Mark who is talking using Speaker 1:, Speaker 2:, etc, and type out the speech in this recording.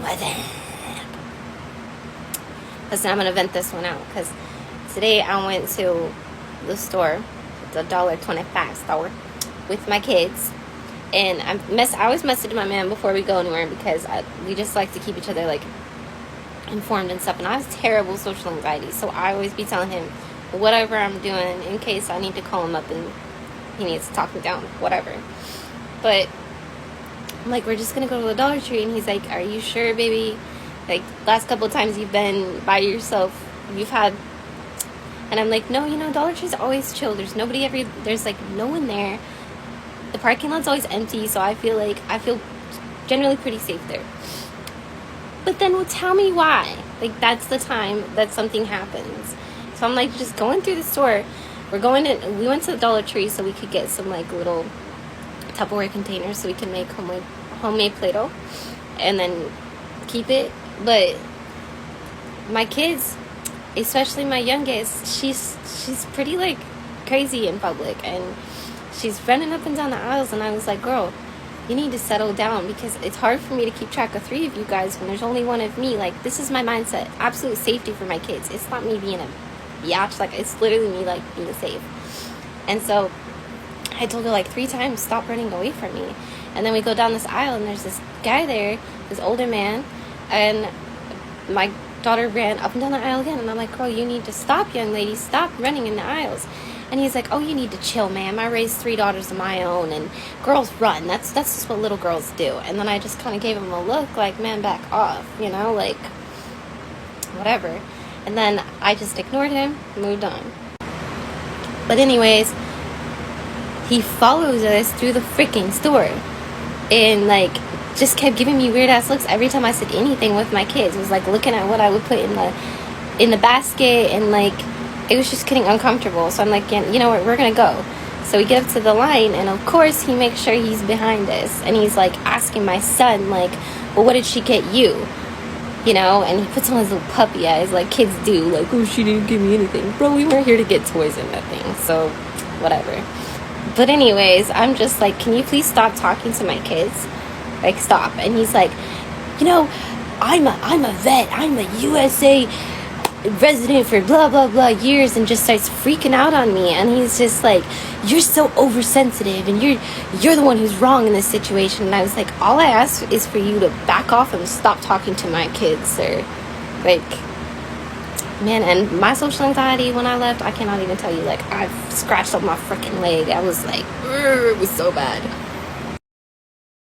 Speaker 1: What's up? Listen, I'm gonna vent this one out because today I went to the store, the $1.25 store, with my kids, and I always message my man before we go anywhere because we just like to keep each other like informed and stuff. And I have terrible social anxiety, so I always be telling him whatever I'm doing in case I need to call him up and he needs to talk me down, whatever. But I'm like, we're just gonna go to the Dollar Tree, and he's like, are you sure, baby? Like, last couple of times you've been by yourself, you've had... And I'm like, no, Dollar Tree's always chill. There's nobody there's like no one there. The parking lot's always empty, so I feel generally pretty safe there. But then, well, tell me why. Like, that's the time that something happens. So I'm like, just going through the store. We went to the Dollar Tree so we could get some like little Tupperware containers so we can make homemade Play-Doh and then keep it. But my kids, especially my youngest, she's pretty like crazy in public, and she's running up and down the aisles, and I was like, girl, you need to settle down, because it's hard for me to keep track of 3 of you guys when there's only one of me. Like, this is my mindset, absolute safety for my kids. It's not me being a biatch, like it's literally me like being safe. And so I told her like 3 times, stop running away from me. And then we go down this aisle, and there's this guy there, this older man, and my daughter ran up and down the aisle again, and I'm like, girl, you need to stop, young lady, stop running in the aisles. And he's like, oh, you need to chill, ma'am. I raised 3 daughters of my own, and girls run. That's just what little girls do. And then I just kind of gave him a look like, man, back off, like, whatever. And then I just ignored him, moved on. But anyways, he follows us through the freaking store, and like just kept giving me weird ass looks every time I said anything with my kids. It was like looking at what I would put in the basket, and like it was just getting uncomfortable. So I'm like, you know what, we're gonna go. So we get up to the line, and of course he makes sure he's behind us, and he's like asking my son like, well, what did she get you? And he puts on his little puppy eyes like kids do, like, oh, she didn't give me anything. Bro, we weren't here to get toys or nothing, so whatever. But anyways, I'm just like, can you please stop talking to my kids? Like, stop. And he's like, I'm a vet. I'm a USA resident for blah, blah, blah years, and just starts freaking out on me. And he's just like, you're so oversensitive, and you're the one who's wrong in this situation. And I was like, all I ask is for you to back off and stop talking to my kids, sir. Like, man, and my social anxiety when I left, I cannot even tell you. Like, I scratched up my freaking leg. I was like, it was so bad.